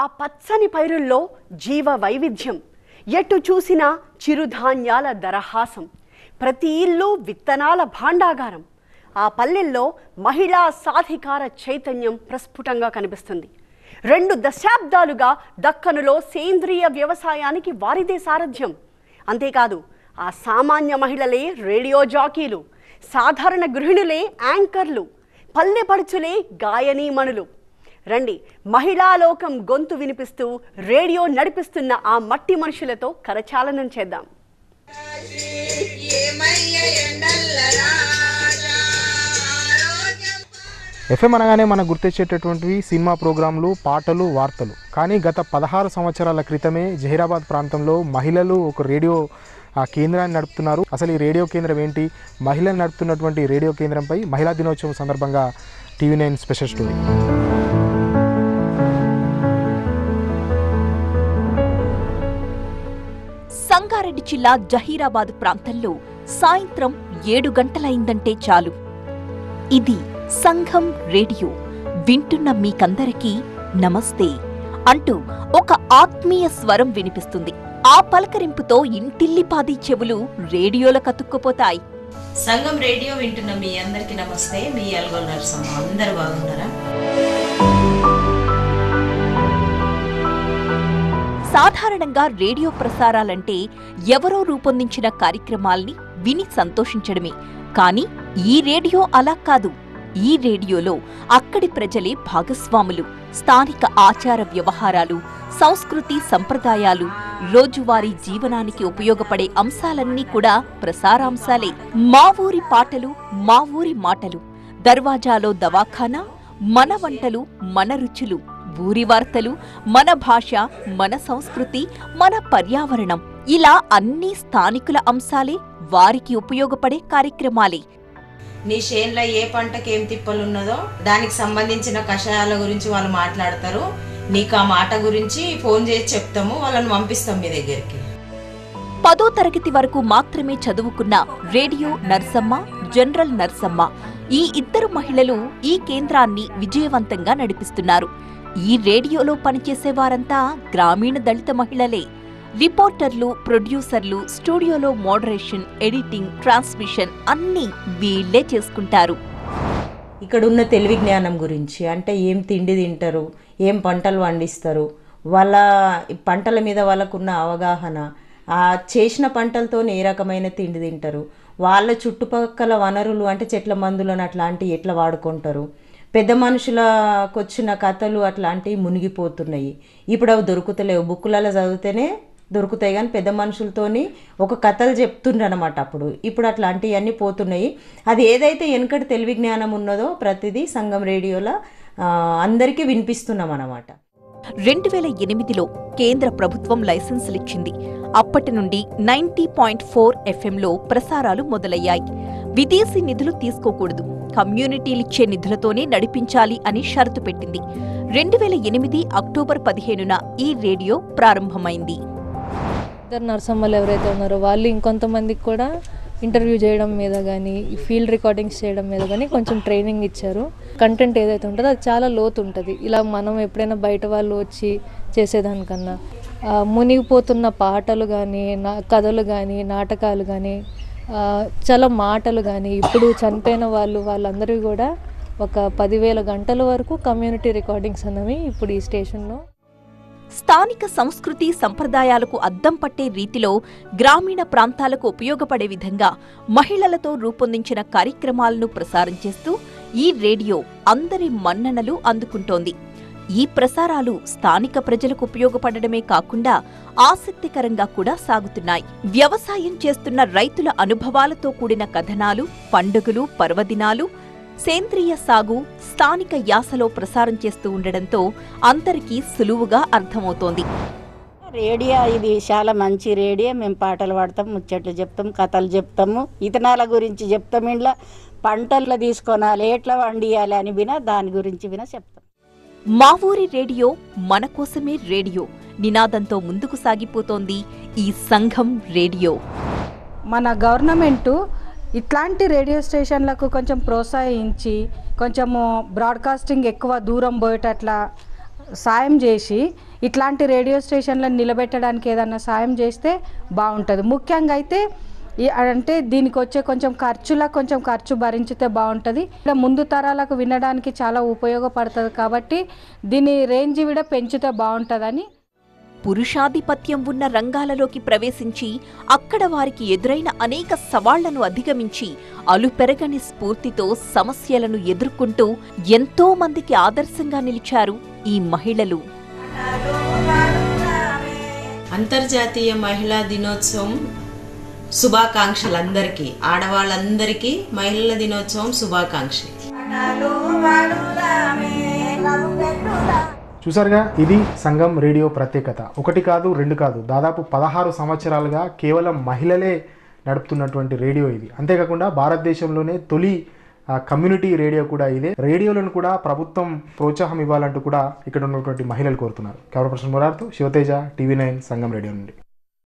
ఆ పచ్చని పైరుల్లో జీవ వైవిధ్యం, ఎటు చూసినా చిరుధాన్యాల దరహాసం, ప్రతి ఇల్లు విత్తనాల భాండాగారం. ఆ పల్లెల్లో మహిళా సాధికార చైతన్యం ప్రస్ఫుటంగా కనిపిస్తుంది. 2 దశాబ్దాలుగా దక్కనులో సేంద్రియ వ్యవసాయానికి వారిదే సారథ్యం. అంతేకాదు, ఆ సామాన్య మహిళలే రేడియో జాకీలు, సాధారణ గృహిణులే యాంకర్లు, పల్లె పడుచులే గాయనీమణులు. రండి, మహిళాలోకం గొంతు వినిపిస్తూ రేడియో నడిపిస్తున్న ఆ మట్టి మనుషులతో కరచాలనం చేద్దాం. ఎఫ్ఎం అనగానే మనకు గుర్తొచ్చేటటువంటివి సినిమా ప్రోగ్రాంలు, పాటలు, వార్తలు. కానీ గత 16 సంవత్సరాల క్రితమే జహీరాబాద్ ప్రాంతంలో మహిళలు ఒక రేడియో కేంద్రాన్ని నడుపుతున్నారు. అసలు ఈ రేడియో కేంద్రం ఏంటి, మహిళలు నడుపుతున్నటువంటి రేడియో కేంద్రంపై మహిళా దినోత్సవం సందర్భంగా TV9 స్పెషల్ స్టోరీ. సంగారెడ్డి జిల్లా జహీరాబాద్ ప్రాంతంలో సాయంత్రం 7 గంటలైందంటే చాలు, ఇది సంఘం రేడియో, వింటున్న మీకందరికీ నమస్తే అంటూ ఒక ఆత్మీయ స్వరం వినిపిస్తుంది. ఆ పలకరింపుతో ఇంటిల్లిపాది చెవులు రేడియోల కతుక్కుపోతాయి. సంఘం రేడియో వింటున్న మీ అందరికీ నమస్తే. మీ అల్గోల్ నరసమ్మ. అందరు బాగున్నారా? సాధారణంగా రేడియో ప్రసారాలంటే ఎవరో రూపొందించిన కార్యక్రమాల్ని విని సంతోషించడమే. కానీ ఈ రేడియో అలా కాదు. ఈ రేడియోలో అక్కడి ప్రజలే భాగస్వాములు. స్థానిక ఆచార వ్యవహారాలు, సంస్కృతి సంప్రదాయాలు, రోజువారీ జీవనానికి ఉపయోగపడే అంశాలన్నీ కూడా ప్రసారాంశాలే. మా ఊరి పాటలు, మా ఊరి మాటలు, దర్వాజాలో దవాఖానా, మన వంటలు, మన రుచులు, ఊరి వార్తలు, మన భాష, మన సంస్కృతి, మన పర్యావరణం, ఇలా అన్ని స్థానికుల అంశాలే, వారికి ఉపయోగపడే కార్యక్రమాలే. నీ చేన్లో ఏ పంటకి ఏం తిప్పలున్నదో దానికి సంబంధించిన కషాయాల గురించి వాళ్ళు మాట్లాడతారు. నీకు ఆ మాట గురించి ఫోన్ చేసి చెప్తాము, వాళ్ళని పంపిస్తాం మీ దగ్గరికి. 10వ తరగతి వరకు మాత్రమే చదువుకున్న రేడియో నర్సమ్మ, జనరల్ నర్సమ్మ, ఈ ఇద్దరు మహిళలు ఈ కేంద్రాన్ని విజయవంతంగా నడిపిస్తున్నారు. ఈ రేడియోలో పనిచేసేవారంతా గ్రామీణ దళిత మహిళలే. రిపోర్టర్లు, ప్రొడ్యూసర్లు, స్టూడియోలో మోడరేషన్, ఎడిటింగ్, ట్రాన్స్మిషన్ అన్నీ వీళ్లే చేసుకుంటారు. ఇక్కడున్న తెలివి జ్ఞానం గురించి, అంటే ఏం తిండి తింటారు, ఏం పంటలు పండిస్తారు, వాళ్ళ పంటల మీద వాళ్ళకున్న అవగాహన, ఆ చేసిన పంటలతో ఏ రకమైన తిండి తింటారు, వాళ్ళ చుట్టుపక్కల వనరులు అంటే చెట్ల మందులను అట్లాంటివి ఎట్లా వాడుకుంటారు, పెద్ద మనుషులకు వచ్చిన కథలు అట్లాంటివి మునిగిపోతున్నాయి. ఇప్పుడు అవి దొరుకుతలేవు, బుక్కులలో చదివితేనే దొరుకుతాయి, కానీ పెద్ద మనుషులతోని ఒక కథలు చెప్తుండ్రు అనమాట. ఇప్పుడు అట్లాంటివన్నీ పోతున్నాయి. అది ఏదైతే వెనకటి తెలివి జ్ఞానం ఉన్నదో ప్రతిదీ సంఘం రేడియోలో అందరికీ వినిపిస్తున్నాం అన్నమాట. 2008లో కేంద్ర ప్రభుత్వం లైసెన్సులిచ్చింది. అప్పటి నుండి 90.4 FMలో ప్రసారాలు మొదలయ్యాయి. విదేశీ నిధులు తీసుకోకూడదు, కమ్యూనిటీలిచ్చే నిధులతోనే నడిపించాలి అని షరతు పెట్టింది. 2008 అక్టోబర్ 15న ఈ రేడియో ప్రారంభమైంది. ఇద్దరు నర్సమ్మలు ఎవరైతే ఉన్నారో వాళ్ళు ఇంకొంతమందికి కూడా ఇంటర్వ్యూ చేయడం మీద కానీ, ఫీల్డ్ రికార్డింగ్స్ చేయడం మీద కానీ కొంచెం ట్రైనింగ్ ఇచ్చారు. కంటెంట్ ఏదైతే ఉంటుందో అది చాలా లోతు ఉంటుంది. ఇలా మనం ఎప్పుడైనా బయట వాళ్ళు వచ్చి చేసేదానికన్నా మునిగిపోతున్న పాటలు కానీ, కథలు కానీ, నాటకాలు కానీ, చాలా మాటలు కానీ, ఇప్పుడు చనిపోయిన వాళ్ళందరూ కూడా ఒక 10,000 గంటల వరకు కమ్యూనిటీ రికార్డింగ్స్ అన్నవి ఇప్పుడు ఈ స్టేషన్లో. స్థానిక సంస్కృతి సంప్రదాయాలకు అద్దం పట్టే రీతిలో గ్రామీణ ప్రాంతాలకు ఉపయోగపడే విధంగా మహిళలతో రూపొందించిన కార్యక్రమాలను ప్రసారం చేస్తూ ఈ రేడియో అందరి మన్ననలు అందుకుంటోంది. ఈ ప్రసారాలు స్థానిక ప్రజలకు ఉపయోగపడడమే కాకుండా ఆసక్తికరంగా కూడా సాగుతున్నాయి. వ్యవసాయం చేస్తున్న రైతుల అనుభవాలతో కూడిన కథనాలు, పండుగలు, పర్వదినాలు, సేంద్రియ సాగు స్థానిక యాసలో ప్రసారం చేస్తూ ఉండడంతో అందరికీ సులువుగా అర్థమవుతోంది. రేడియో ఇది చాలా మంచి రేడియో. మేము పాటలు పాడతాం, ముచ్చట్లు చెప్తాం, కథలు చెప్తాము, ఇతనాల గురించి చెప్తాం, ఇంట్లో పంటల్లో తీసుకొనాలి, ఎట్లా వండియాలి అని దాని గురించి చెప్తాం. మా ఊరి రేడియో, మన కోసమే రేడియో నినాదంతో ముందుకు సాగిపోతోంది ఈ సంఘం రేడియో. మన గవర్నమెంటు ఇట్లాంటి రేడియో స్టేషన్లకు కొంచెం ప్రోత్సహించి కొంచెము బ్రాడ్కాస్టింగ్ ఎక్కువ దూరం పోయేటట్లా సాయం చేసి ఇట్లాంటి రేడియో స్టేషన్లను నిలబెట్టడానికి ఏదన్నా సాయం చేస్తే బాగుంటుంది. ముఖ్యంగా అయితే అంటే దీనికి వచ్చే కొంచెం ఖర్చు భరించితే బాగుంటుంది. ఇలా ముందు తరాలకు వినడానికి చాలా ఉపయోగపడుతుంది కాబట్టి దీని రేంజ్ కూడా పెంచితే బాగుంటుందని. పురుషాధిపత్యం ఉన్న రంగాలలోకి ప్రవేశించి అక్కడ వారికి ఎదురైన అనేక సవాళ్లను అధిగమించి అలుపెరగని స్ఫూర్తితో సమస్యలను ఎదుర్కొంటూ ఎంతో మందికి ఆదర్శంగా నిలిచారు ఈ మహిళలు. అంతర్జాతీయ మహిళా దినోత్సవం శుభాకాంక్షలందరికీ, ఆడవాళ్ళందరికీ మహిళల దినోత్సవం శుభాకాంక్షలు. చూసారుగా, ఇది సంగం రేడియో ప్రత్యేకత. 1 కాదు 2 కాదు, దాదాపు 16 సంవత్సరాలుగా కేవలం మహిళలే నడుపుతున్నటువంటి రేడియో ఇది. అంతేకాకుండా భారతదేశంలోనే తొలి కమ్యూనిటీ రేడియో కూడా ఇదే. రేడియోలను కూడా ప్రభుత్వం ప్రోత్సాహం ఇవ్వాలంటూ కూడా ఇక్కడ ఉన్నటువంటి మహిళలు కోరుతున్నారు. కెమెరా పర్సన్ మురార్తో శివతేజ, TV9 సంగం రేడియో నుండి.